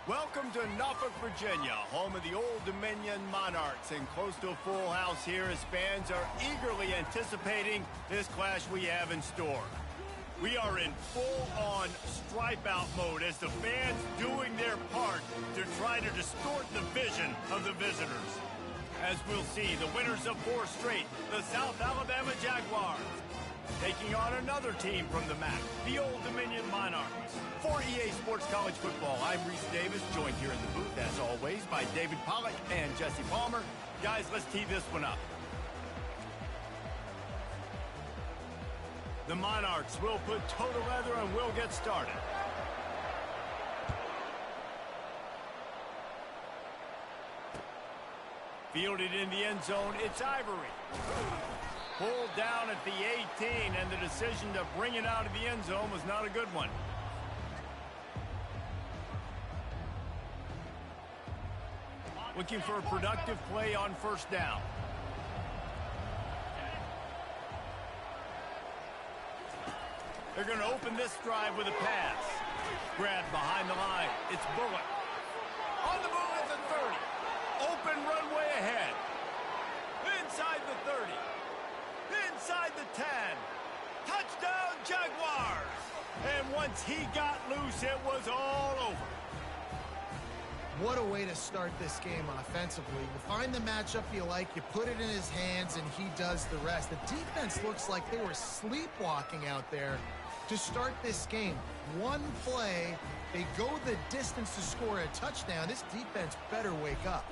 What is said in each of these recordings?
Welcome to Norfolk, Virginia, home of the Old Dominion Monarchs, and close to a full house here as fans are eagerly anticipating this clash we have in store. We are in full-on stripe-out mode as the fans doing their part to try to distort the vision of the visitors. As we'll see, the winners of 4 straight, the South Alabama Jaguars, taking on another team from the MAC, the Old Dominion Monarchs. For EA Sports College Football, I'm Reese Davis, joined here in the booth, as always, by David Pollack and Jesse Palmer. Guys, let's tee this one up. The Monarchs will put toe to leather and we'll get started. Fielded in the end zone, it's Ivory. Pulled down at the 18, and the decision to bring it out of the end zone was not a good one. Looking for a productive play on first down. They're going to open this drive with a pass. Grabbed behind the line. It's Bullock. On the move at the 30. Open runway ahead. Inside the 30. Inside the 10. Touchdown, Jaguars! And once he got loose, it was all over. What a way to start this game offensively. You find the matchup you like, you put it in his hands, and he does the rest. The defense looks like they were sleepwalking out there to start this game. One play, they go the distance to score a touchdown. This defense better wake up.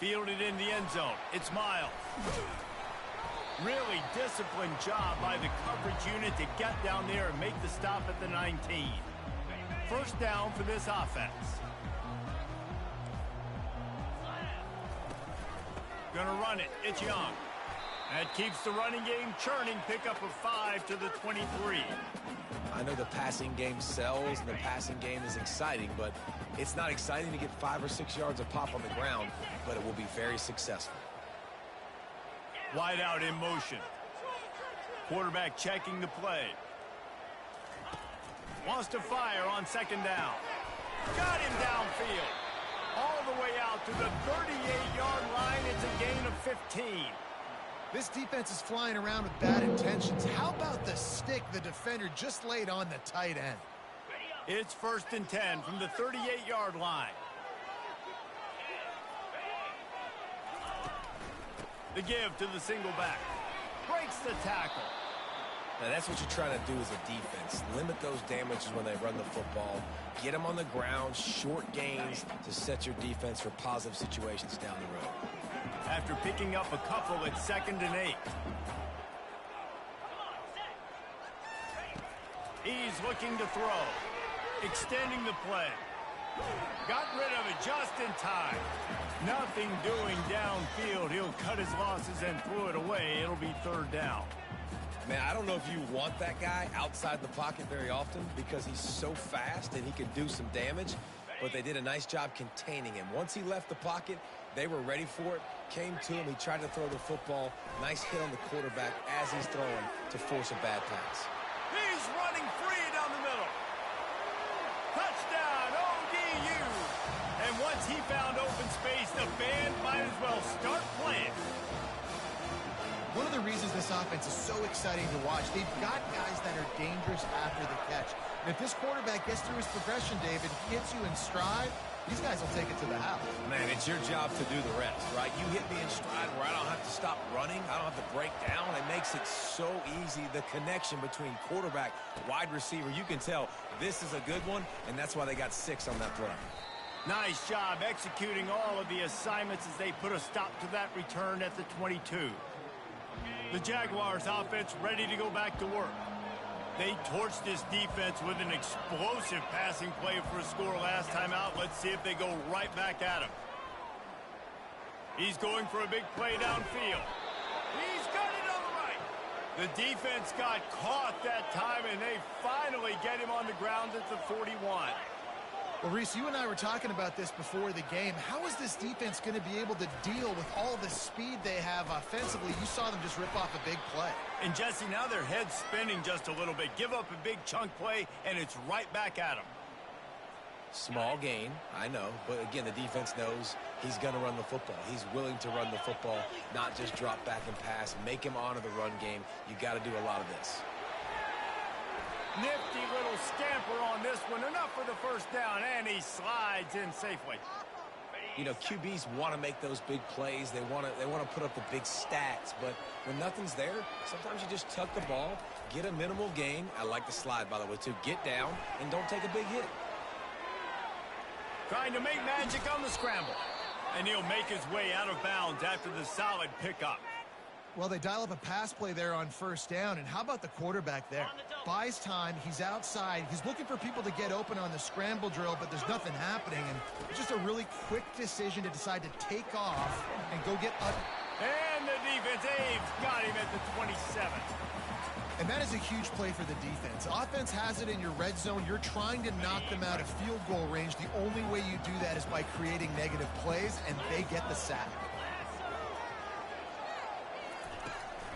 Fielded in the end zone. It's Miles. Really disciplined job by the coverage unit to get down there and make the stop at the 19. First down for this offense. Gonna run it. It's Young. That keeps the running game churning. Pickup of 5 to the 23. I know the passing game sells and the passing game is exciting, but it's not exciting to get 5 or 6 yards of pop on the ground, but it will be very successful. Wide out in motion. Quarterback checking the play. Wants to fire on second down. Got him downfield. All the way out to the 38-yard line. It's a gain of 15. This defense is flying around with bad intentions. How about the stick the defender just laid on the tight end? It's 1st and 10 from the 38-yard line. The give to the single back. Breaks the tackle. Now that's what you're trying to do as a defense. Limit those damages when they run the football. Get them on the ground, short gains to set your defense for positive situations down the road. After picking up a couple, it's 2nd and 8. He's looking to throw. Extending the play. Got rid of it just in time. Nothing doing downfield. He'll cut his losses and throw it away. It'll be 3rd down. Man, I don't know if you want that guy outside the pocket very often because he's so fast and he can do some damage, but they did a nice job containing him. Once he left the pocket, they were ready for it, came to him, he tried to throw the football. Nice hit on the quarterback as he's throwing to force a bad pass. He's running free down the middle. Touchdown, ODU. And once he found open space, the band might as well start playing. One of the reasons this offense is so exciting to watch, they've got guys that are dangerous after the catch. And if this quarterback gets through his progression, David, hits you in stride, these guys will take it to the house. Man, it's your job to do the rest, right? You hit me in stride where I don't have to stop running. I don't have to break down. It makes it so easy. The connection between quarterback, wide receiver, you can tell this is a good one, and that's why they got 6 on that throw. Nice job executing all of the assignments as they put a stop to that return at the 22. The Jaguars offense ready to go back to work. They torched this defense with an explosive passing play for a score last time out. Let's see if they go right back at him. He's going for a big play downfield. He's got it on the right. The defense got caught that time, and they finally get him on the ground at the 41. Well, Reese, you and I were talking about this before the game. How is this defense going to be able to deal with all the speed they have offensively? You saw them just rip off a big play. And Jesse, now their head's spinning just a little bit. Give up a big chunk play, and it's right back at them. Small gain, I know, but again, the defense knows he's going to run the football. He's willing to run the football, not just drop back and pass, make him honor the run game. You got to do a lot of this. Nifty little scamper on this one. Enough for the first down, and he slides in safely. You know, QBs want to make those big plays. They want to put up the big stats, but when nothing's there, sometimes you just tuck the ball, get a minimal gain. I like the slide, by the way, too. Get down and don't take a big hit. Trying to make magic on the scramble. And he'll make his way out of bounds after the solid pickup. Well, they dial up a pass play there on first down, and how about the quarterback there? Buys time, he's outside, he's looking for people to get open on the scramble drill, but there's nothing happening, and it's just a really quick decision to decide to take off and go get up. And the defense, Aves got him at the 27. And that is a huge play for the defense. Offense has it in your red zone. You're trying to knock them out of field goal range. The only way you do that is by creating negative plays, and they get the sack.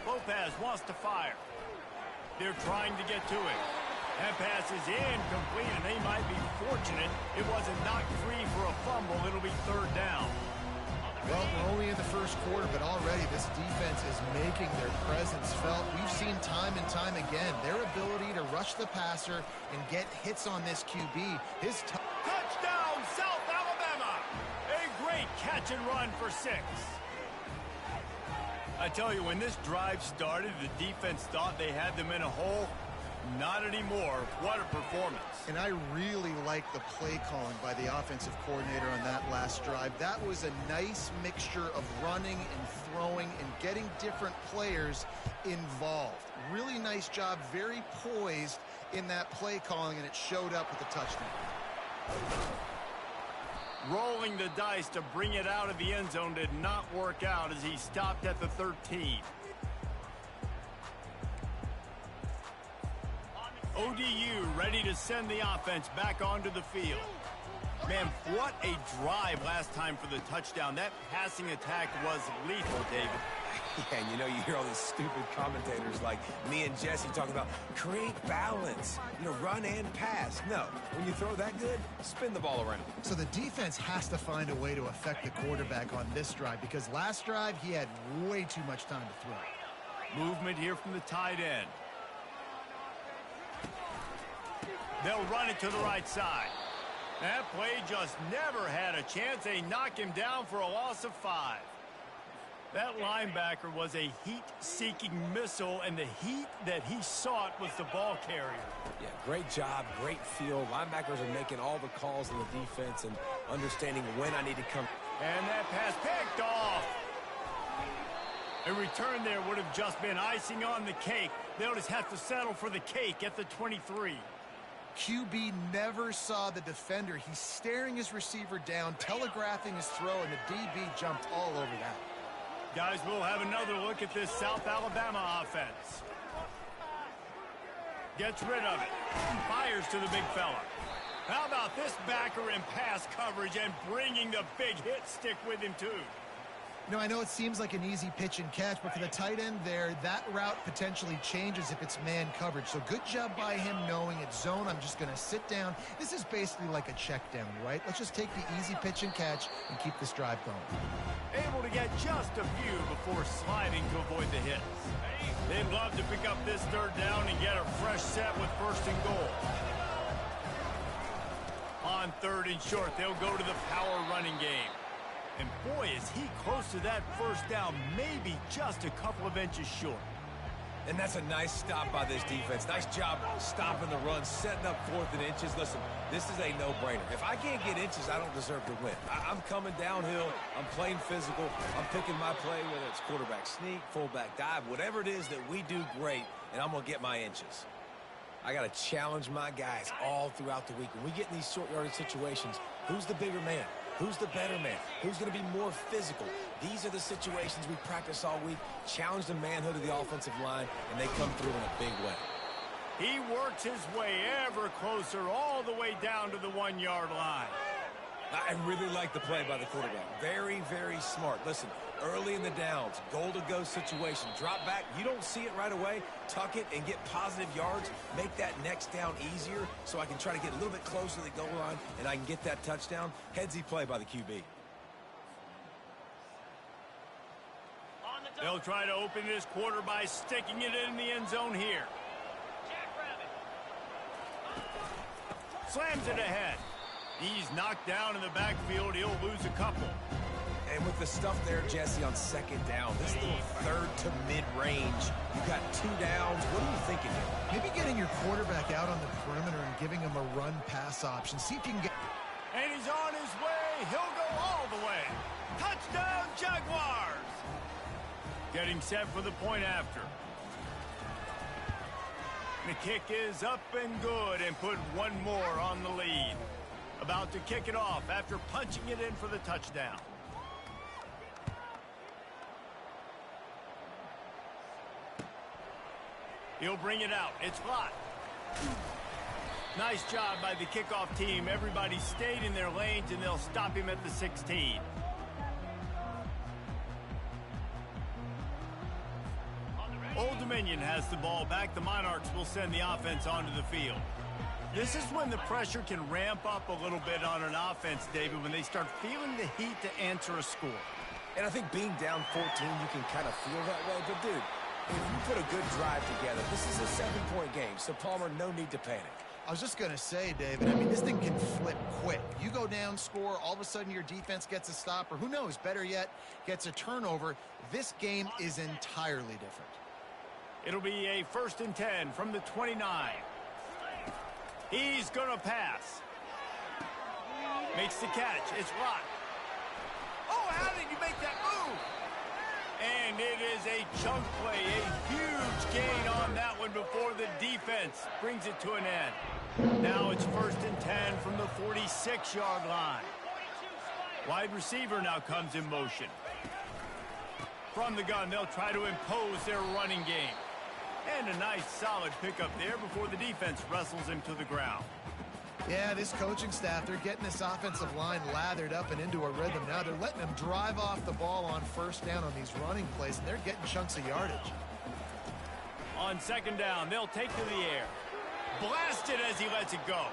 Lopez wants to fire. They're trying to get to it. That pass is incomplete, and they might be fortunate it wasn't knocked free for a fumble. It'll be third down. Well, we're only in the first quarter, but already this defense is making their presence felt. We've seen time and time again their ability to rush the passer and get hits on this QB. Touchdown, South Alabama! A great catch and run for 6. I tell you, when this drive started, the defense thought they had them in a hole. Not anymore. What a performance. And I really like the play calling by the offensive coordinator on that last drive. That was a nice mixture of running and throwing and getting different players involved. Really nice job, very poised in that play calling, and it showed up with the touchdown. Rolling the dice to bring it out of the end zone did not work out as he stopped at the 13. ODU ready to send the offense back onto the field. Man, what a drive last time for the touchdown. That passing attack was lethal, David. Yeah, and you know, you hear all these stupid commentators like me and Jesse talking about create balance, you know, run and pass. No, when you throw that good, spin the ball around. So the defense has to find a way to affect the quarterback on this drive, because last drive he had way too much time to throw. Movement here from the tight end. They'll run it to the right side. That play just never had a chance. They knock him down for a loss of 5. That linebacker was a heat-seeking missile, and the heat that he sought was the ball carrier. Yeah, great job, great feel. Linebackers are making all the calls in the defense and understanding when I need to come. And that pass picked off. A return there would have just been icing on the cake. They'll just have to settle for the cake at the 23. QB never saw the defender. He's staring his receiver down, telegraphing his throw, and the DB jumped all over that. Guys, we'll have another look at this South Alabama offense. Gets rid of it. Fires to the big fella. How about this backer in pass coverage and bringing the big hit stick with him, too? You know, I know it seems like an easy pitch and catch, but for the tight end there, that route potentially changes if it's man coverage. So good job by him knowing it's zone. I'm just going to sit down. This is basically like a check down, right? Let's just take the easy pitch and catch and keep this drive going. Able to get just a few before sliding to avoid the hits. They'd love to pick up this third down and get a fresh set with first and goal. On third and short, they'll go to the power running game. And boy, is he close to that first down, maybe just a couple of inches short. And that's a nice stop by this defense. Nice job stopping the run, setting up 4th and inches. Listen, this is a no-brainer. If I can't get inches, I don't deserve to win. I'm coming downhill. I'm playing physical. I'm picking my play, whether it's quarterback sneak, fullback dive, whatever it is that we do great, and I'm going to get my inches. I got to challenge my guys all throughout the week. When we get in these short yardage situations, who's the bigger man? Who's the better man? Who's going to be more physical? These are the situations we practice all week, challenge the manhood of the offensive line, and they come through in a big way. He works his way ever closer all the way down to the 1-yard line. I really like the play by the quarterback. Very, very smart. Listen, early in the downs, goal-to-go situation. Drop back. You don't see it right away. Tuck it and get positive yards. Make that next down easier so I can try to get a little bit closer to the goal line and I can get that touchdown. Headsy play by the QB. They'll try to open this quarter by sticking it in the end zone here. Slams it ahead. He's knocked down in the backfield. He'll lose a couple. And with the stuff there, Jesse, on second down, this little third to mid-range, you got 2 downs. What are you thinking here? Maybe getting your quarterback out on the perimeter and giving him a run-pass option. See if you can get... And he's on his way. He'll go all the way. Touchdown, Jaguars! Getting set for the point after. The kick is up and good and put one more on the lead. About to kick it off after punching it in for the touchdown. He'll bring it out. It's Lott. Nice job by the kickoff team. Everybody stayed in their lanes, and they'll stop him at the 16. Old Dominion has the ball back. The Monarchs will send the offense onto the field. This is when the pressure can ramp up a little bit on an offense, David, when they start feeling the heat to answer a score. And I think being down 14, you can kind of feel that way. But, dude, if you put a good drive together, this is a 7-point game. So, Palmer, no need to panic. I was just going to say, David, I mean, this thing can flip quick. You go down, score, all of a sudden your defense gets a stop, or who knows, better yet, gets a turnover. This game is entirely different. It'll be a 1st and 10 from the 29. He's going to pass. Makes the catch. It's Lott. Oh, how did you make that move? And it is a chunk play, a huge gain on that one before the defense brings it to an end. Now it's 1st and 10 from the 46-yard line. Wide receiver now comes in motion. From the gun, they'll try to impose their running game. And a nice solid pickup there before the defense wrestles him to the ground. Yeah, this coaching staff, they're getting this offensive line lathered up and into a rhythm. Now they're letting them drive off the ball on 1st down on these running plays, and they're getting chunks of yardage. On 2nd down, they'll take to the air. Blasted as he lets it go.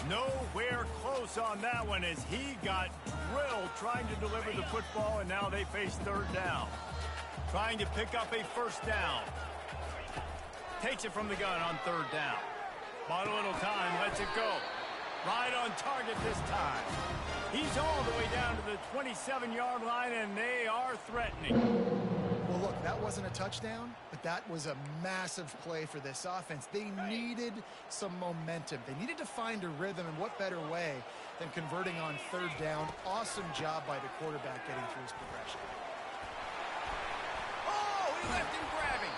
Nowhere close on that one as he got drilled trying to deliver the football, and now they face 3rd down. Trying to pick up a 1st down. Takes it from the gun on 3rd down. Bought a little time, lets it go. Right on target this time. He's all the way down to the 27-yard line, and they are threatening. Well, look, that wasn't a touchdown, but that was a massive play for this offense. They needed some momentum. They needed to find a rhythm, and what better way than converting on 3rd down. Awesome job by the quarterback getting through his progression. Oh, he left him grabbing.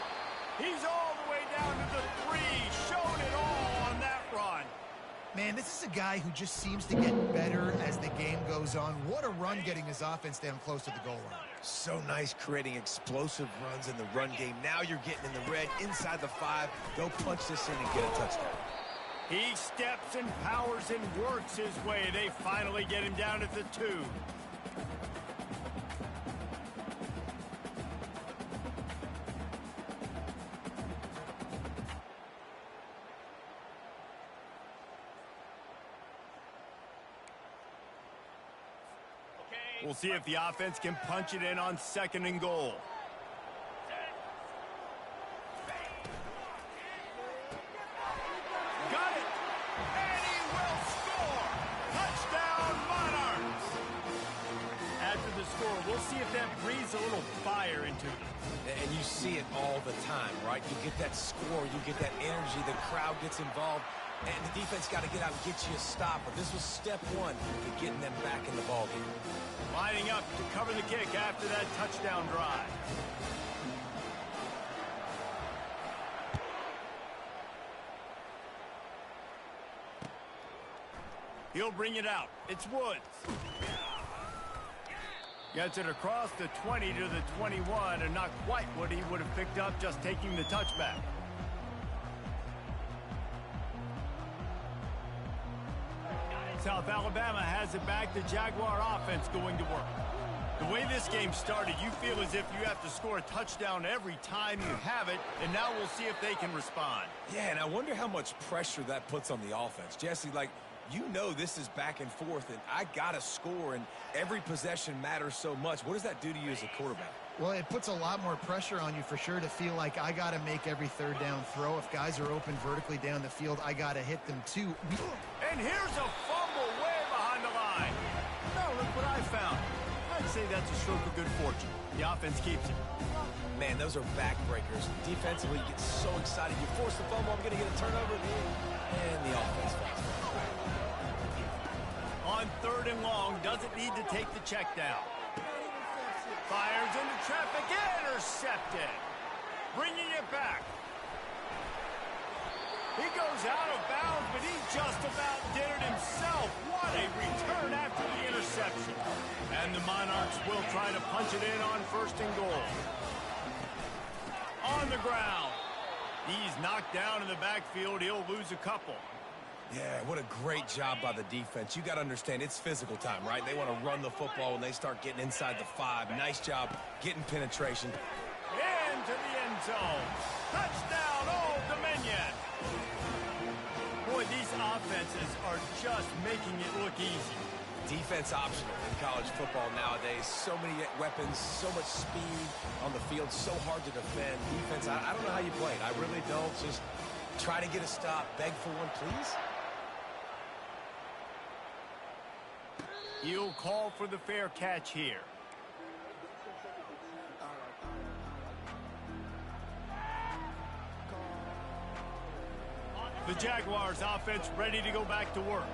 He's all the way down to the 3. Showed it all on that run. Man, this is a guy who just seems to get better as the game goes on. What a run getting his offense down close to the goal line. So nice creating explosive runs in the run game. Now you're getting in the red, inside the 5. Go punch this in and get a touchdown. He steps and powers and works his way. They finally get him down at the 2. We'll see if the offense can punch it in on 2nd and goal. Got it! And he will score! Touchdown, Monarchs! After the score, we'll see if that breathes a little fire into them. And you see it all the time, right? You get that score, you get that energy, the crowd gets involved, and the defense got to get out and get you a stop. But this was step 1 to getting them back in the ballgame. Lining up to cover the kick after that touchdown drive. He'll bring it out. It's Woods. Gets it across the 20 to the 21, and not quite what he would have picked up just taking the touchback. South Alabama has it back. The Jaguar offense going to work. The way this game started, you feel as if you have to score a touchdown every time you have it, and now we'll see if they can respond. Yeah, and I wonder how much pressure that puts on the offense. Jesse, like, you know this is back and forth, and I got to score, and every possession matters so much. What does that do to you as a quarterback? Well, it puts a lot more pressure on you for sure to feel like I got to make every third down throw. If guys are open vertically down the field, I got to hit them too. And here's a fumble way behind the line. Now look what I found. I'd say that's a stroke of good fortune. The offense keeps it. Man, those are backbreakers. Defensively, you get so excited. You force the fumble, I'm going to get a turnover, and the offense falls. On 3rd and long, doesn't need to take the check down. Fires into traffic, intercepted. Bringing it back. He goes out of bounds, but he just about did it himself. What a return after the interception. And the Monarchs will try to punch it in on 1st and goal. On the ground. He's knocked down in the backfield. He'll lose a couple. Yeah, what a great job by the defense. You got to understand, it's physical time, right? They want to run the football when they start getting inside the 5. Nice job getting penetration. Into the end zone. Touchdown, Old Dominion. Boy, these offenses are just making it look easy. Defense optional in college football nowadays. So many weapons, so much speed on the field, so hard to defend. Defense, I don't know how you play it. I really don't. Just try to get a stop. Beg for one, please. He'll call for the fair catch here. The Jaguars offense ready to go back to work.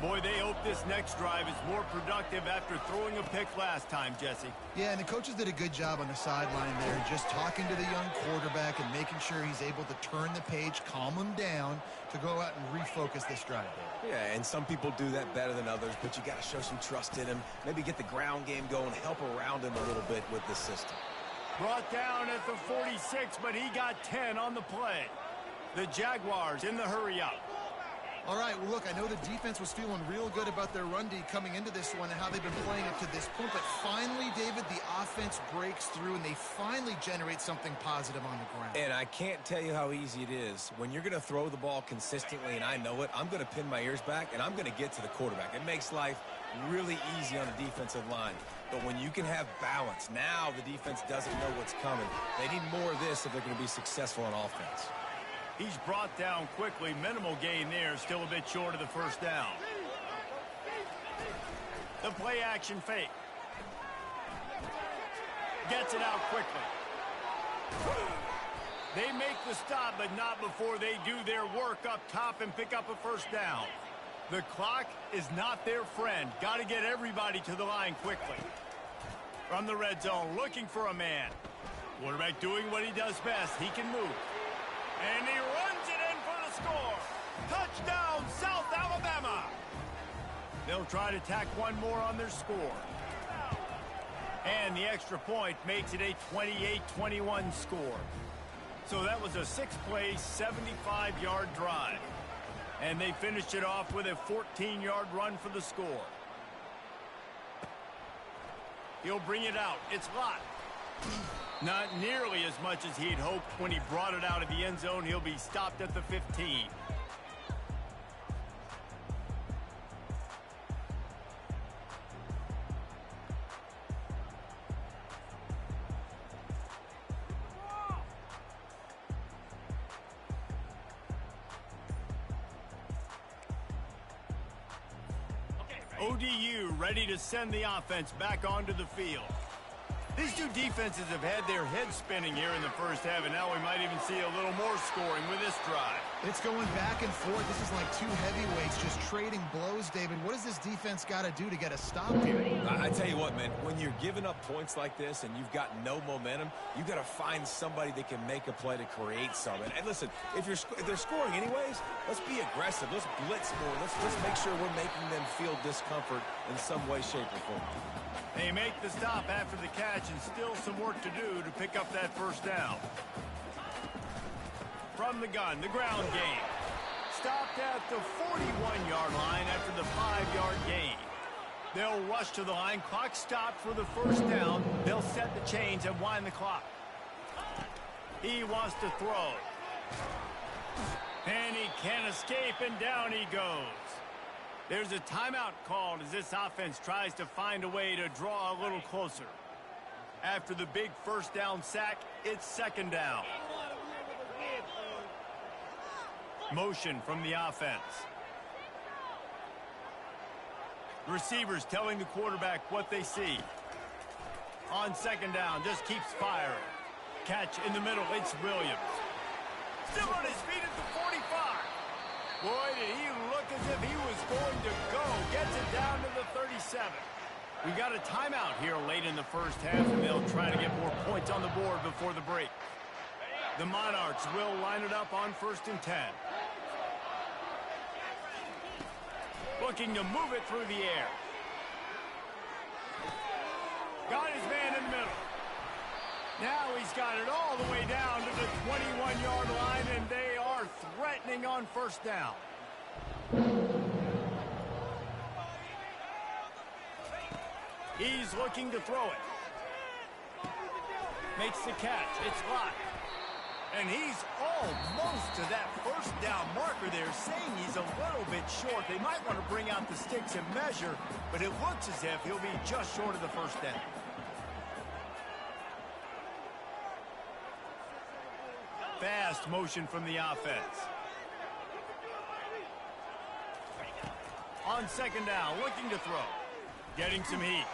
Boy, they hope this next drive is more productive after throwing a pick last time, Jesse. Yeah, and the coaches did a good job on the sideline there, just talking to the young quarterback and making sure he's able to turn the page, calm him down to go out and refocus this drive. Yeah, and some people do that better than others, but you got to show some trust in him. Maybe get the ground game going, help around him a little bit with this system. Brought down at the 46, but he got 10 on the play. The Jaguars in the hurry up. All right, well, look, I know the defense was feeling real good about their run D coming into this one and how they've been playing up to this point, but finally, David, the offense breaks through and they finally generate something positive on the ground. And I can't tell you how easy it is. When you're going to throw the ball consistently, and I know it, I'm going to pin my ears back, and I'm going to get to the quarterback. It makes life really easy on the defensive line. But when you can have balance, now the defense doesn't know what's coming. They need more of this if they're going to be successful on offense. He's brought down quickly. Minimal gain there. Still a bit short of the 1st down. The play action fake. Gets it out quickly. They make the stop, but not before they do their work up top and pick up a 1st down. The clock is not their friend. Got to get everybody to the line quickly. From the red zone, looking for a man. Quarterback doing what he does best. He can move. And he runs it in for the score. Touchdown, South Alabama. They'll try to tack one more on their score. And the extra point makes it a 28-21 score. So that was a 6-play, 75-yard drive. And they finished it off with a 14-yard run for the score. He'll bring it out. It's Lott. Not nearly as much as he'd hoped. When he brought it out of the end zone, he'll be stopped at the 15. ODU ready to send the offense back onto the field. These two defenses have had their heads spinning here in the 1st half, and now we might even see a little more scoring with this drive. It's going back and forth. This is like two heavyweights just trading blows, David. What does this defense got to do to get a stop here? I tell you what, man, when you're giving up points like this and you've got no momentum, you got to find somebody that can make a play to create something. And listen, if they're scoring anyways, let's be aggressive. Let's blitz more. Let's make sure we're making them feel discomfort in some way, shape, or form. They make the stop after the catch, and still some work to do to pick up that 1st down. From the gun, the ground game. stopped at the 41-yard line after the 5-yard gain. They'll rush to the line. Clock stopped for the first down. They'll set the chains and wind the clock. He wants to throw. And he can't escape, and down he goes. There's a timeout called as this offense tries to find a way to draw a little closer. After the big first down sack, it's second down. Motion from the offense. Receivers telling the quarterback what they see. On second down, just keeps firing. Catch in the middle, it's Williams. Still on his feet at the 45. Boy, did he look as if he was going to go. Gets it down to the 37. We got a timeout here late in the first half, and they'll try to get more points on the board before the break. The Monarchs will line it up on 1st and 10. Looking to move it through the air. Got his man in the middle. Now he's got it all the way down to the 21-yard line, and they are threatening on first down. He's looking to throw it. Makes the catch. It's locked. And he's almost to that first down marker there, saying he's a little bit short. They might want to bring out the sticks and measure, but it looks as if he'll be just short of the first down. Fast motion from the offense. On second down, looking to throw. Getting some heat.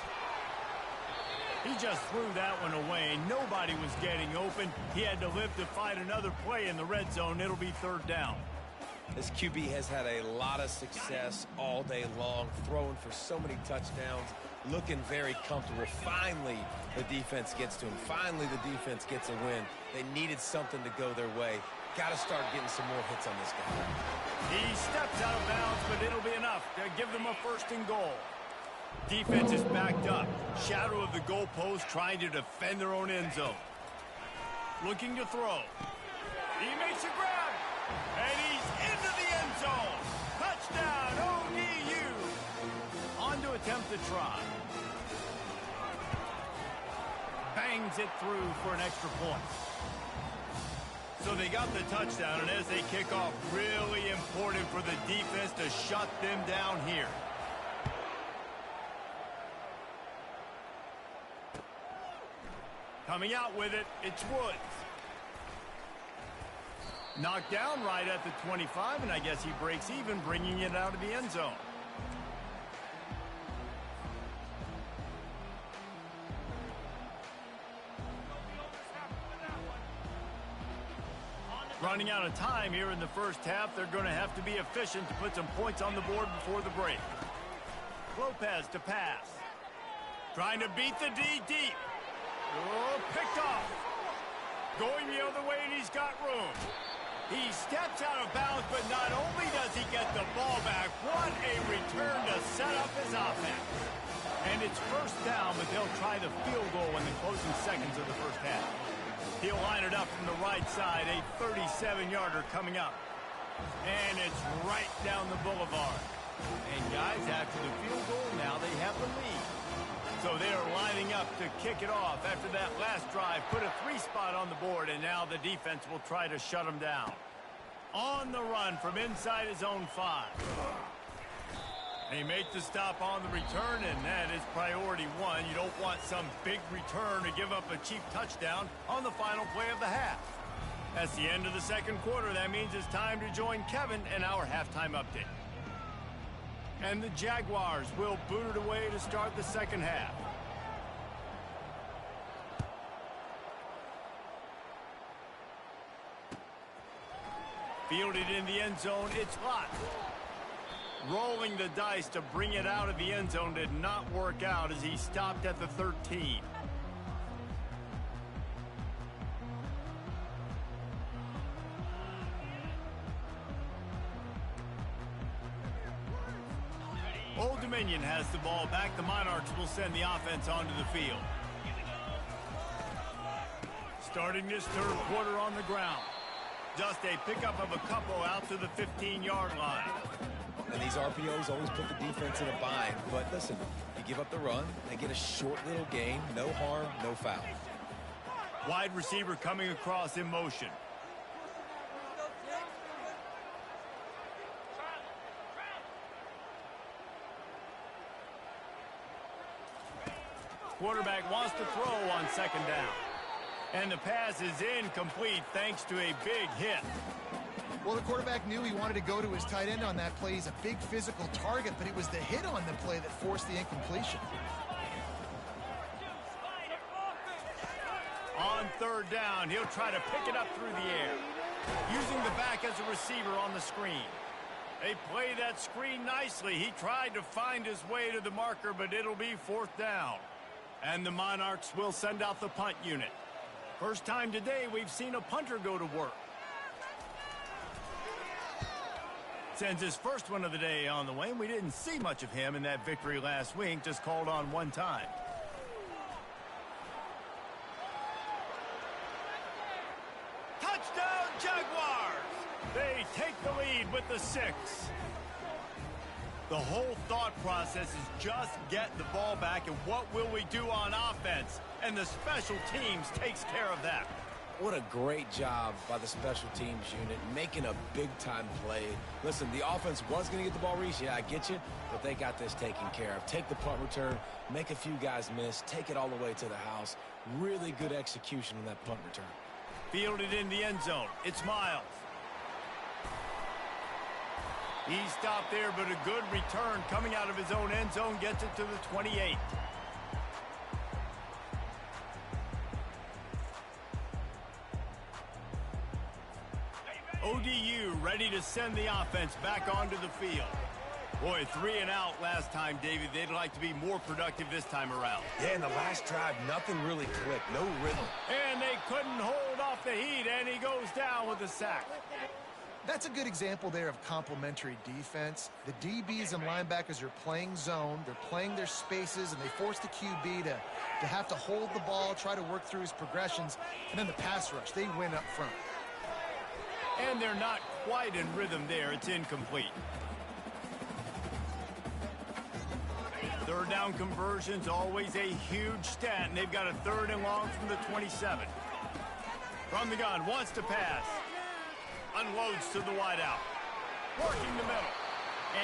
He just threw that one away. Nobody was getting open. He had to live to fight another play in the red zone. It'll be third down. This QB has had a lot of success all day long, throwing for so many touchdowns, looking very comfortable. Finally, the defense gets to him. Finally, the defense gets a win. They needed something to go their way. Got to start getting some more hits on this guy. He steps out of bounds, but it'll be enough to give them a first and goal. Defense is backed up. Shadow of the goalpost trying to defend their own end zone. Looking to throw. He makes a grab. And he's into the end zone. Touchdown, ODU. On to attempt the try. Bangs it through for an extra point. So they got the touchdown, and as they kick off, really important for the defense to shut them down here. Coming out with it, it's Woods. Knocked down right at the 25, and I guess he breaks even, bringing it out of the end zone. Running out of time here in the first half. They're going to have to be efficient to put some points on the board before the break. Lopez to pass. Trying to beat the D deep. Oh, picked off. Going the other way, and he's got room. He steps out of bounds, but not only does he get the ball back, what a return to set up his offense. And it's first down, but they'll try the field goal in the closing seconds of the first half. He'll line it up from the right side, a 37-yarder coming up. And it's right down the boulevard. And guys, after the field goal, now they have the lead. So they are lining up to kick it off after that last drive. Put a 3-spot on the board, and now the defense will try to shut them down. On the run from inside his own 5. They make the stop on the return, and that is priority one. You don't want some big return to give up a cheap touchdown on the final play of the half. That's the end of the second quarter. That means it's time to join Kevin in our halftime update. And the Jaguars will boot it away to start the second half. Fielded in the end zone, it's locked. Rolling the dice to bring it out of the end zone did not work out as he stopped at the 13. Old Dominion has the ball back. The Monarchs will send the offense onto the field. Starting this third quarter on the ground. Just a pickup of a couple out to the 15-yard line. And these RPOs always put the defense in a bind. But listen, you give up the run, they get a short little gain, no harm, no foul. Wide receiver coming across in motion. Quarterback wants to throw on second down. And the pass is incomplete thanks to a big hit. Well, the quarterback knew he wanted to go to his tight end on that play. He's a big physical target, but it was the hit on the play that forced the incompletion. On third down, he'll try to pick it up through the air, using the back as a receiver on the screen. They play that screen nicely. He tried to find his way to the marker, but it'll be fourth down. And the Monarchs will send out the punt unit. First time today we've seen a punter go to work. Sends his first one of the day on the way. We didn't see much of him in that victory last week, just called on one time. Touchdown, Jaguars! They take the lead with the 6. The whole thought process is just get the ball back and what will we do on offense? And the special teams takes care of that. What a great job by the special teams unit, making a big-time play. Listen, the offense was going to get the ball reached. Yeah, I get you, but they got this taken care of. Take the punt return, make a few guys miss, take it all the way to the house. Really good execution on that punt return. Fielded in the end zone. It's Miles. He stopped there, but a good return coming out of his own end zone gets it to the 28. ODU ready to send the offense back onto the field. Boy, 3 and out last time, David. They'd like to be more productive this time around. Yeah, in the last drive, nothing really clicked. No rhythm. And they couldn't hold off the heat, and he goes down with a sack. That's a good example there of complementary defense. The DBs and linebackers are playing zone. They're playing their spaces, and they force the QB to have to hold the ball, try to work through his progressions, and then the pass rush. They win up front. And they're not quite in rhythm there. It's incomplete. Third down conversions, always a huge stat, and they've got a 3rd and long from the 27. From the gun, wants to pass. Unloads to the wideout. Working the middle.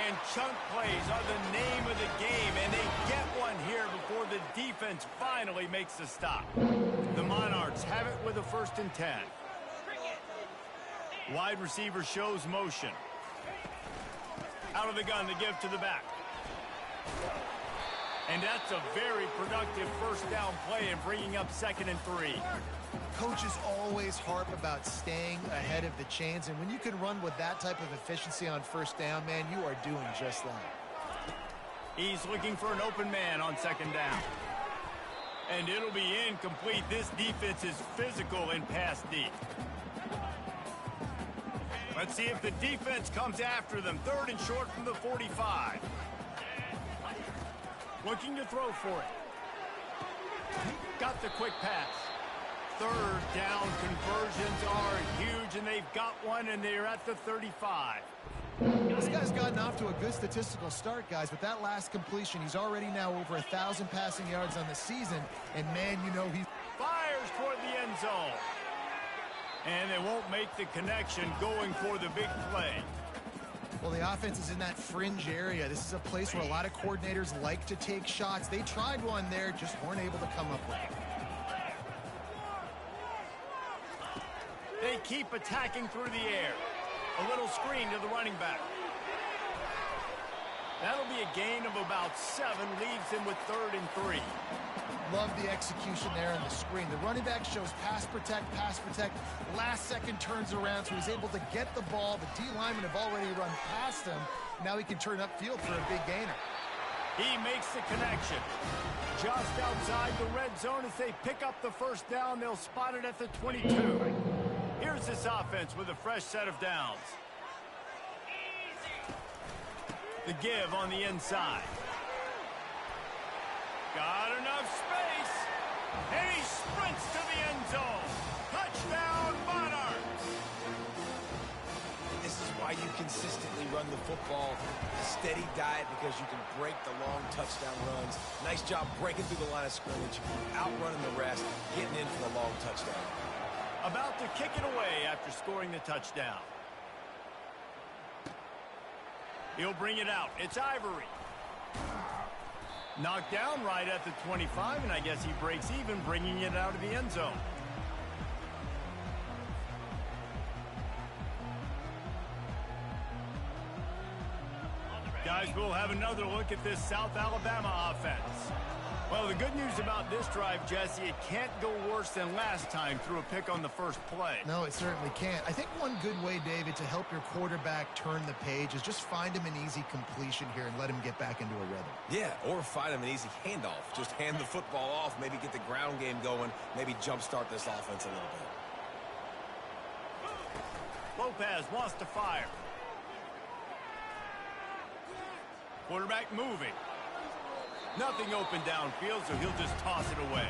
And chunk plays are the name of the game, and they get one here before the defense finally makes the stop. The Monarchs have it with a 1st and 10. Wide receiver shows motion. Out of the gun to give to the back. And that's a very productive 1st down play and bringing up 2nd and 3. Coaches always harp about staying ahead of the chains, and when you can run with that type of efficiency on 1st down, man, you are doing just that. He's looking for an open man on 2nd down. And it'll be incomplete. This defense is physical and pass deep. Let's see if the defense comes after them. 3rd and short from the 45. Looking to throw for it. Got the quick pass. 3rd down conversions are huge, and they've got one, and they're at the 35. This guy's gotten off to a good statistical start, guys. With that last completion, he's already now over 1,000 passing yards on the season. And, man, you know he fires toward the end zone. And they won't make the connection going for the big play. Well, the offense is in that fringe area. This is a place where a lot of coordinators like to take shots. They tried one there, just weren't able to come up with it. They keep attacking through the air. A little screen to the running back. That'll be a gain of about 7, leaves him with 3rd and 3. Love the execution there on the screen. The running back shows pass protect. Last second turns around, so he's able to get the ball. The D linemen have already run past him. Now he can turn upfield for a big gainer. He makes the connection. Just outside the red zone as they pick up the 1st down. They'll spot it at the 22. Here's this offense with a fresh set of downs. The give on the inside. Got enough space. And he sprints to the end zone. Touchdown, Monarchs. why you consistently run the football. A steady diet because you can break the long touchdown runs. Nice job breaking through the line of scrimmage, outrunning the rest, getting in for the long touchdown. About to kick it away after scoring the touchdown. He'll bring it out. It's Ivory. Knocked down right at the 25, and I guess he breaks even, bringing it out of the end zone. Guys, we'll have another look at this South Alabama offense. Well, the good news about this drive, Jesse, it can't go worse than last time through a pick on the first play. No, it certainly can't. I think one good way, David, to help your quarterback turn the page is just find him an easy completion here and let him get back into a rhythm. Yeah, or find him an easy handoff. Just hand the football off, maybe get the ground game going, maybe jumpstart this offense a little bit. Lopez wants to fire. Quarterback moving. Nothing open downfield, so he'll just toss it away.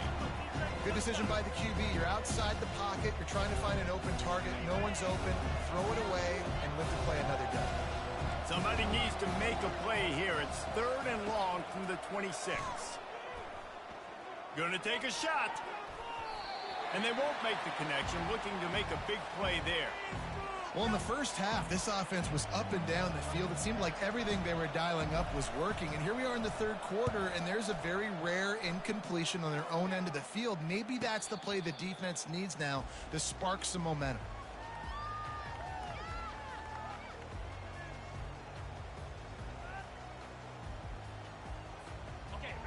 Good decision by the QB. You're outside the pocket. You're trying to find an open target. No one's open. Throw it away and live to play another down. Somebody needs to make a play here. It's 3rd and long from the 26. Going to take a shot. And they won't make the connection, looking to make a big play there. Well, in the first half, this offense was up and down the field. It seemed like everything they were dialing up was working. And here we are in the 3rd quarter, and there's a very rare incompletion on their own end of the field. Maybe that's the play the defense needs now to spark some momentum.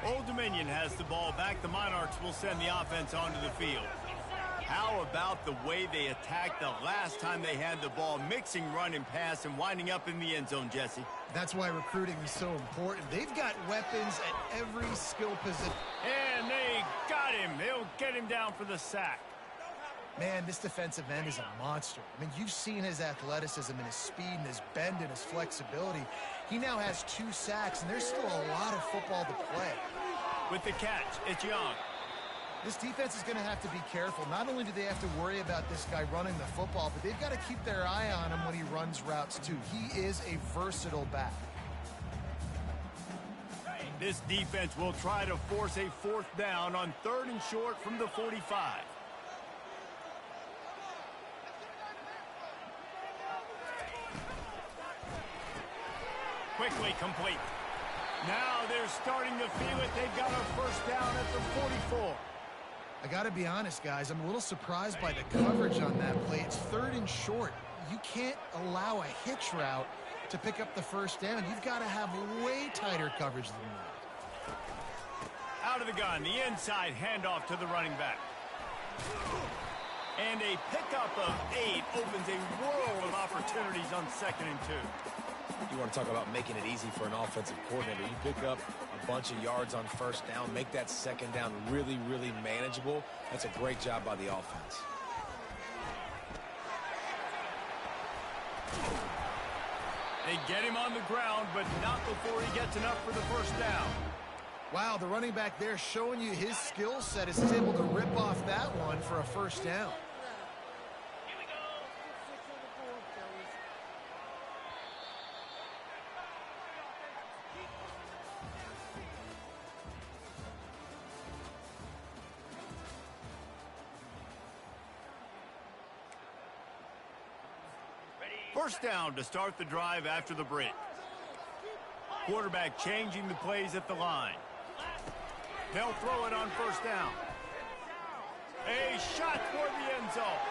Old Dominion has the ball back. The Monarchs will send the offense onto the field. How about the way they attacked the last time they had the ball, mixing run and pass and winding up in the end zone, Jesse? That's why recruiting is so important. They've got weapons at every skill position. And they got him. They'll get him down for the sack. Man, this defensive end is a monster. I mean, you've seen his athleticism and his speed and his bend and his flexibility. He now has 2 sacks, and there's still a lot of football to play. With the catch, it's Young. This defense is going to have to be careful. Not only do they have to worry about this guy running the football, but they've got to keep their eye on him when he runs routes, too. He is a versatile back. This defense will try to force a 4th down on 3rd and short from the 45. Quickly complete. Now they're starting to feel it. They've got a 1st down at the 44. I got to be honest, guys. I'm a little surprised by the coverage on that play. It's 3rd and short. You can't allow a hitch route to pick up the 1st down. You've got to have way tighter coverage than that. Out of the gun, the inside handoff to the running back. And a pickup of 8 opens a world of opportunities on 2nd and 2. You want to talk about making it easy for an offensive coordinator. You pick up a bunch of yards on 1st down, make that 2nd down really, really manageable. That's a great job by the offense. They get him on the ground, but not before he gets enough for the 1st down. Wow, the running back there showing you his skill set as he's able to rip off that one for a 1st down. First down to start the drive after the break. Quarterback changing the plays at the line. They'll throw it on 1st down. A shot toward the end zone.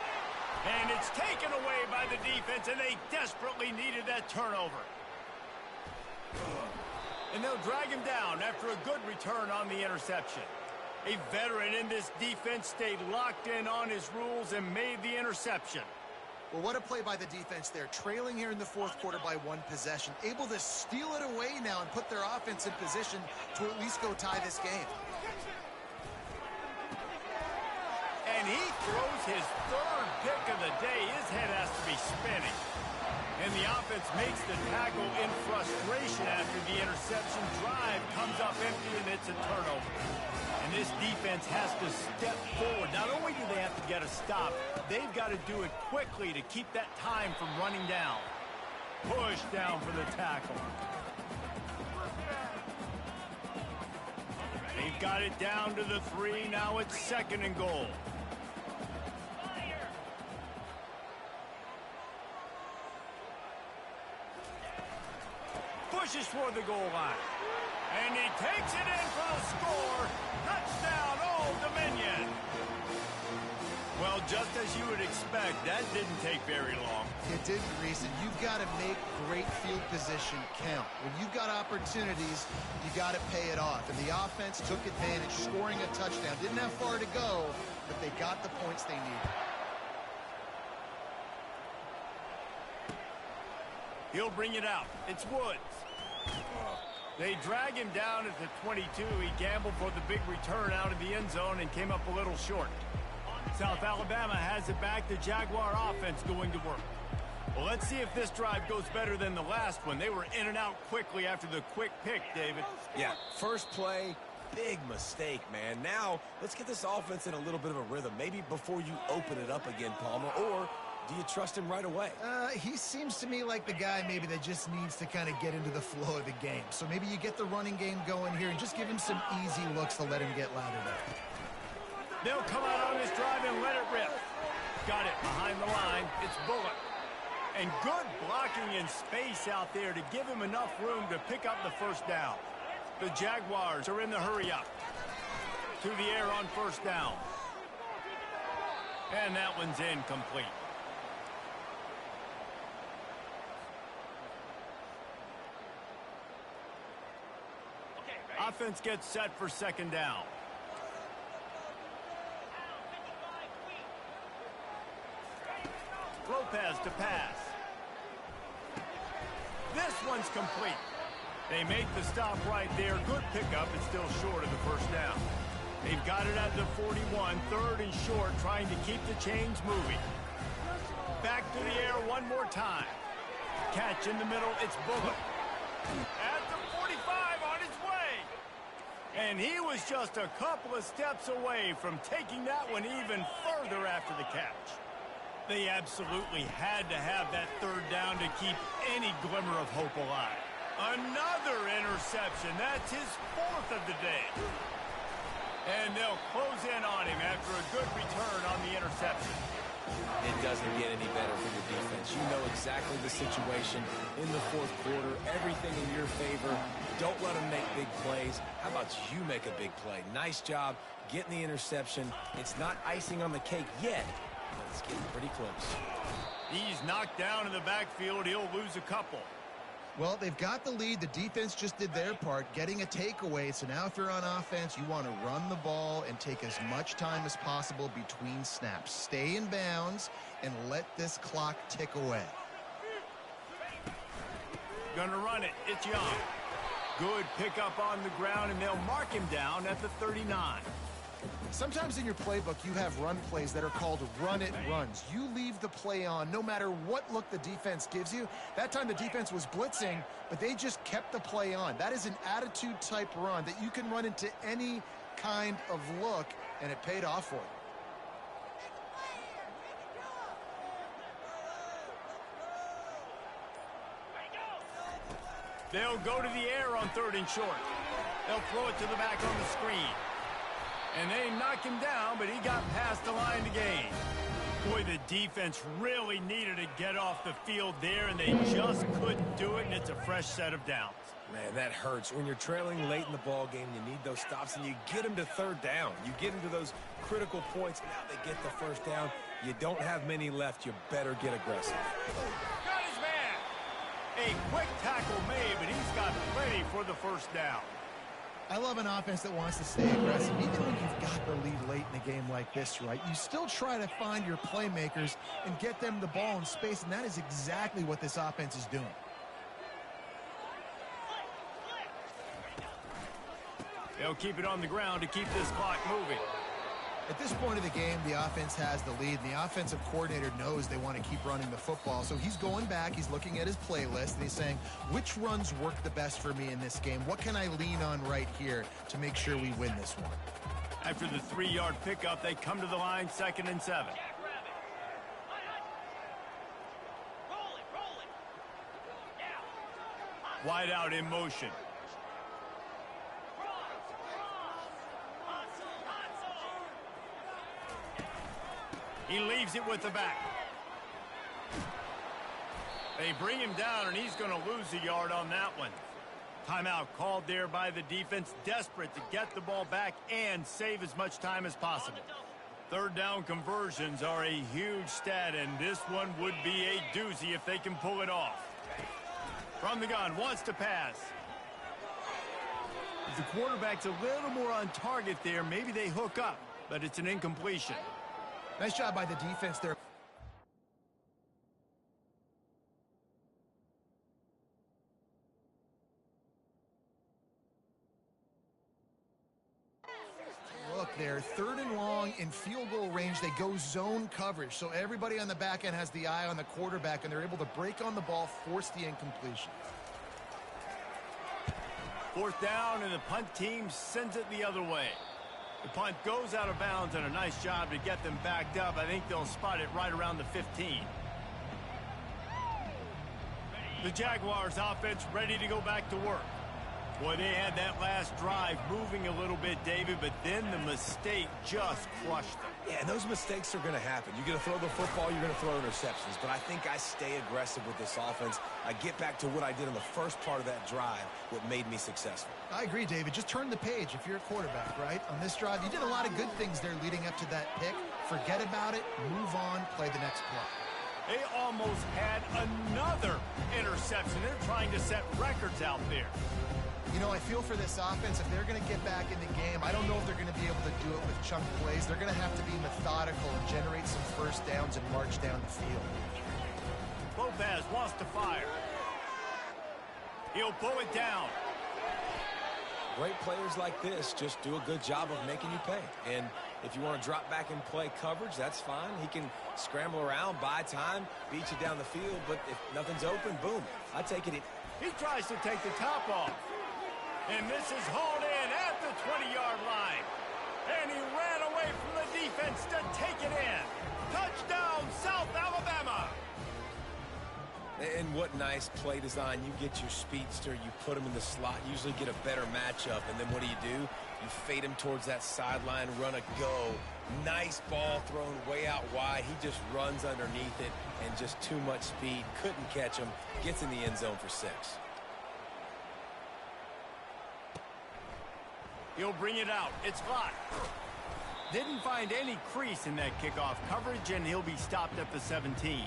And it's taken away by the defense, and they desperately needed that turnover. And they'll drag him down after a good return on the interception. A veteran in this defense stayed locked in on his rules and made the interception. Well, what a play by the defense there. Trailing here in the 4th quarter by 1 possession. Able to steal it away now and put their offense in position to at least go tie this game. And he throws his 3rd pick of the day. His head has to be spinning. And the offense makes the tackle in frustration after the interception. Drive comes up empty, and it's a turnover. And this defense has to step forward. Not only do they have to get a stop, they've got to do it quickly to keep that time from running down. Push down for the tackle. They've got it down to the 3. Now it's 2nd and goal. Pushes for the goal line. And he takes it in for the score. Touchdown, Old Dominion. Well, just as you would expect, that didn't take very long. It didn't, Reese, and you've got to make great field position count. When you've got opportunities, you got to pay it off. And the offense took advantage, scoring a touchdown. Didn't have far to go, but they got the points they needed. He'll bring it out. It's Woods. They drag him down at the 22. He gambled for the big return out of the end zone and came up a little short. South Alabama has it back. The Jaguar offense going to work. Well, let's see if this drive goes better than the last one. They were in and out quickly after the quick pick, David. Yeah, first play, big mistake, man. Now, let's get this offense in a little bit of a rhythm. Maybe before you open it up again, Palmer, or do you trust him right away? He seems to me like the guy maybe that just needs to kind of get into the flow of the game. So maybe you get the running game going here and just give him some easy looks to let him get lathered up. They'll come out on this drive and let it rip. Got it behind the line. It's Bullock. And good blocking in space out there to give him enough room to pick up the first down. The Jaguars are in the hurry-up. To the air on first down. And that one's incomplete. Offense gets set for 2nd down. Lopez to pass. This one's complete. They make the stop right there. Good pickup. It's still short of the first down. They've got it at the 41. 3rd and short, trying to keep the chains moving. Back to the air one more time. Catch in the middle. It's Bullock. At the 45 on his way. And he was just a couple of steps away from taking that one even further after the catch. They absolutely had to have that 3rd down to keep any glimmer of hope alive. Another interception. That's his 4th of the day. And they'll close in on him after a good return on the interception. It doesn't get any better for your defense. You know exactly the situation in the 4th quarter. Everything in your favor. Don't let them make big plays. How about you make a big play? Nice job getting the interception. It's not icing on the cake yet. It's getting pretty close. He's knocked down in the backfield. He'll lose a couple. Well, they've got the lead. The defense just did their part, getting a takeaway. So now if you're on offense, you want to run the ball and take as much time as possible between snaps. Stay in bounds and let this clock tick away. Gonna run it. It's Young. Good pickup on the ground, and they'll mark him down at the 39. Sometimes in your playbook, you have run plays that are called run-it runs. You leave the play on no matter what look the defense gives you. That time the defense was blitzing, but they just kept the play on. That is an attitude-type run that you can run into any kind of look, and it paid off for you. They'll go to the air on 3rd and short. They'll throw it to the back on the screen. And they knock him down, but he got past the line to gain. Boy, the defense really needed to get off the field there, and they just couldn't do it, and it's a fresh set of downs. Man, that hurts. When you're trailing late in the ball game, you need those stops, and you get them to 3rd down. You get them to those critical points. Now they get the first down. You don't have many left. You better get aggressive. Got his man. A quick tackle made, but he's got plenty for the first down. I love an offense that wants to stay aggressive. Even when you've got the lead late in a game like this, right, you still try to find your playmakers and get them the ball in space, and that is exactly what this offense is doing. They'll keep it on the ground to keep this clock moving. At this point of the game, the offense has the lead, and the offensive coordinator knows they want to keep running the football. So he's going back, he's looking at his playlist, and he's saying, which runs work the best for me in this game? What can I lean on right here to make sure we win this one? After the 3-yard pickup, they come to the line, 2nd and 7. Wide out in motion. He leaves it with the back. They bring him down, and he's going to lose a yard on that one. Timeout called there by the defense, desperate to get the ball back and save as much time as possible. Third down conversions are a huge stat, and this one would be a doozy if they can pull it off. From the gun, wants to pass. If the quarterback's a little more on target there, maybe they hook up, but it's an incompletion. Nice job by the defense there. Look there, 3rd and long in field goal range. They go zone coverage, so everybody on the back end has the eye on the quarterback, and they're able to break on the ball, force the incompletion. 4th down, and the punt team sends it the other way. The punt goes out of bounds, and a nice job to get them backed up. I think they'll spot it right around the 15. The Jaguars offense ready to go back to work. Boy, they had that last drive moving a little bit, David, but then the mistake just crushed them. Yeah, and those mistakes are going to happen. You're going to throw the football, you're going to throw interceptions. But I think I stay aggressive with this offense. I get back to what I did in the first part of that drive, what made me successful. I agree, David. Just turn the page if you're a quarterback, right? On this drive, you did a lot of good things there leading up to that pick. Forget about it, move on, play the next play. They almost had another interception. They're trying to set records out there. You know, I feel for this offense, if they're going to get back in the game, I don't know if they're going to be able to do it with chunk plays. They're going to have to be methodical and generate some first downs and march down the field. Lopez wants to fire. He'll pull it down. Great players like this just do a good job of making you pay. And if you want to drop back and play coverage, that's fine. He can scramble around, buy time, beat you down the field. But if nothing's open, boom, I take it. He tries to take the top off. And this is hauled in at the 20-yard line. And he ran away from the defense to take it in. Touchdown, South Alabama. And what nice play design. You get your speedster, you put him in the slot, usually get a better matchup. And then what do? You fade him towards that sideline, run a go. Nice ball thrown way out wide. He just runs underneath it and just too much speed. Couldn't catch him. Gets in the end zone for 6. He'll bring it out. It's hot. Didn't find any crease in that kickoff coverage, and he'll be stopped at the 17.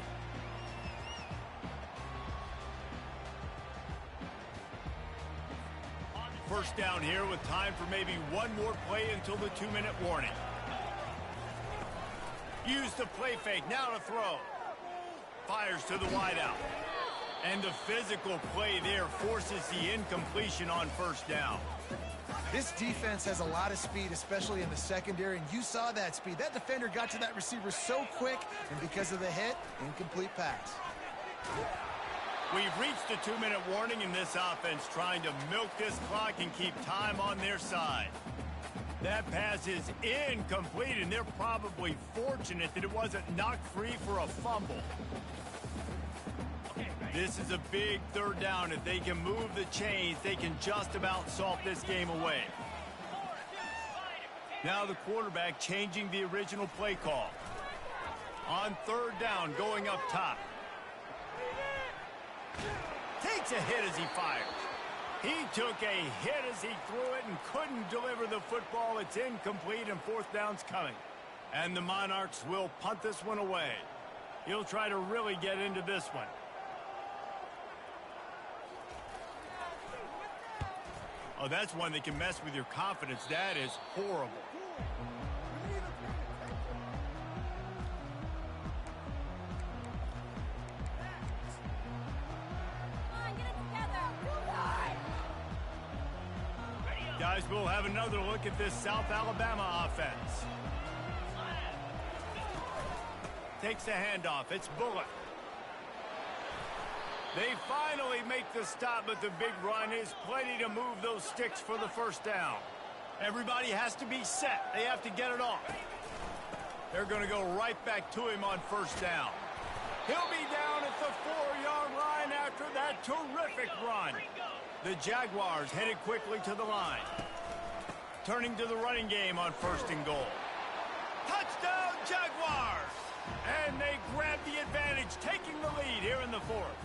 First down here with time for maybe one more play until the 2-minute warning. Use the play fake. Now to throw. Fires to the wideout. And the physical play there forces the incompletion on first down. This defense has a lot of speed, especially in the secondary, and you saw that speed. That defender got to that receiver so quick, and because of the hit, incomplete pass. We've reached the 2-minute warning in this offense, trying to milk this clock and keep time on their side. That pass is incomplete, and they're probably fortunate that it wasn't knocked free for a fumble. This is a big 3rd down. If they can move the chains, they can just about salt this game away. Now the quarterback changing the original play call. On 3rd down, going up top. Takes a hit as he fires. He took a hit as he threw it and couldn't deliver the football. It's incomplete, and 4th down's coming. And the Monarchs will punt this one away. He'll try to really get into this one. Oh, that's one that can mess with your confidence. That is horrible. Guys, we'll have another look at this South Alabama offense. Takes the handoff. It's Bullock. They finally make the stop, but the big run is plenty to move those sticks for the 1st down. Everybody has to be set. They have to get it off. They're going to go right back to him on 1st down. He'll be down at the 4-yard line after after that terrific run. The Jaguars headed quickly to the line. Turning to the running game on 1st and goal. Touchdown, Jaguars! And they grab the advantage, taking the lead here in the 4th.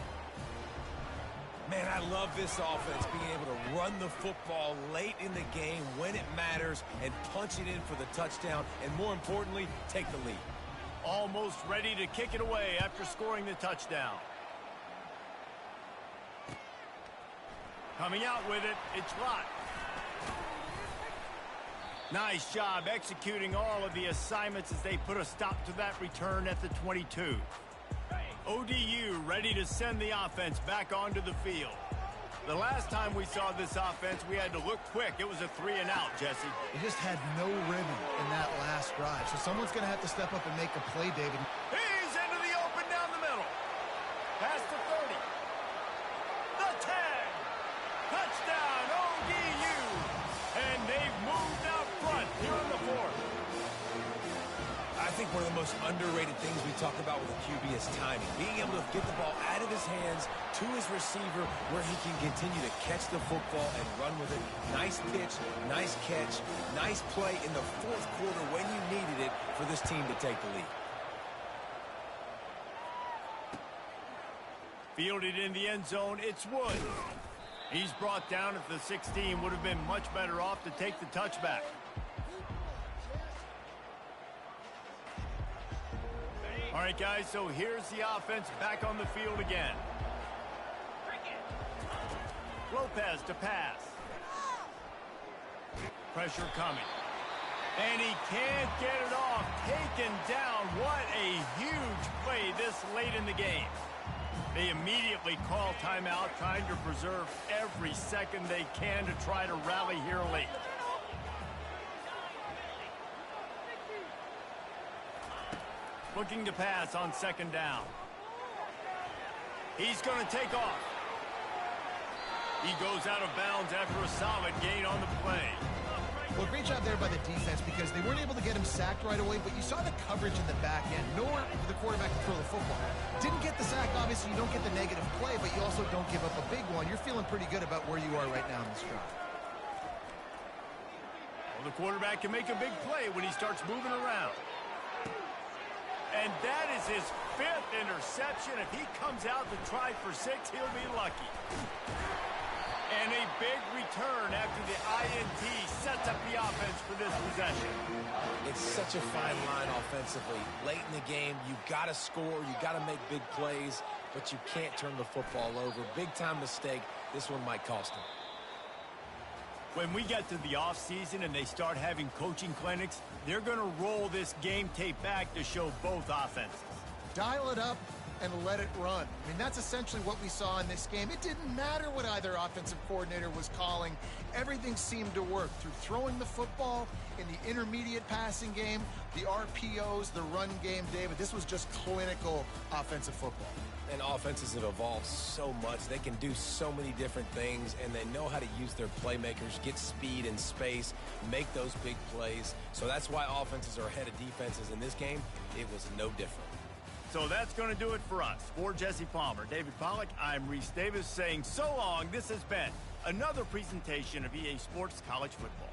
Man, I love this offense, being able to run the football late in the game when it matters and punch it in for the touchdown, and more importantly, take the lead. Almost ready to kick it away after scoring the touchdown. Coming out with it, it's Lott. Nice job executing all of the assignments as they put a stop to that return at the 22. ODU ready to send the offense back onto the field. The last time we saw this offense, we had to look quick. It was a 3-and-out, Jesse. They just had no rhythm in that last drive. So someone's going to have to step up and make a play, David. He's into the open down the middle. Past the 30. The 10. Touchdown, ODU. And they've moved out front here in the 4th. I think one of the most underrated things we talk about with a QB is timing. Being able to get the ball out of his hands to his receiver where he can continue to catch the football and run with it. Nice pitch, nice catch, nice play in the 4th quarter when you needed it for this team to take the lead. Fielded in the end zone, it's Wood. He's brought down at the 16. Would have been much better off to take the touchback. All right, guys, so here's the offense back on the field again. Lopez to pass. Pressure coming. And he can't get it off. Taken down. What a huge play this late in the game. They immediately call timeout, trying to preserve every second they can to try to rally here late. Looking to pass on 2nd down. He's going to take off. He goes out of bounds after a solid gain on the play. Well, great job there by the defense because they weren't able to get him sacked right away, but you saw the coverage in the back end. Nowhere for the quarterback to throw the football. Didn't get the sack, obviously you don't get the negative play, but you also don't give up a big one. You're feeling pretty good about where you are right now in this drive. Well, the quarterback can make a big play when he starts moving around. And that is his 5th interception. If he comes out to try for 6, he'll be lucky. And a big return after the INT sets up the offense for this possession. It's such a fine line offensively. Late in the game, you got to score, you got to make big plays, but you can't turn the football over. Big-time mistake. This one might cost him. When we get to the offseason and they start having coaching clinics, they're going to roll this game tape back to show both offenses. Dial it up and let it run. I mean, that's essentially what we saw in this game. It didn't matter what either offensive coordinator was calling. Everything seemed to work through throwing the football in the intermediate passing game, the RPOs, the run game, David. This was just clinical offensive football. And offenses have evolved so much. They can do so many different things, and they know how to use their playmakers, get speed and space, make those big plays. So that's why offenses are ahead of defenses in this game. It was no different. So that's going to do it for us. For Jesse Palmer, David Pollack, I'm Reese Davis saying so long. This has been another presentation of EA Sports College Football.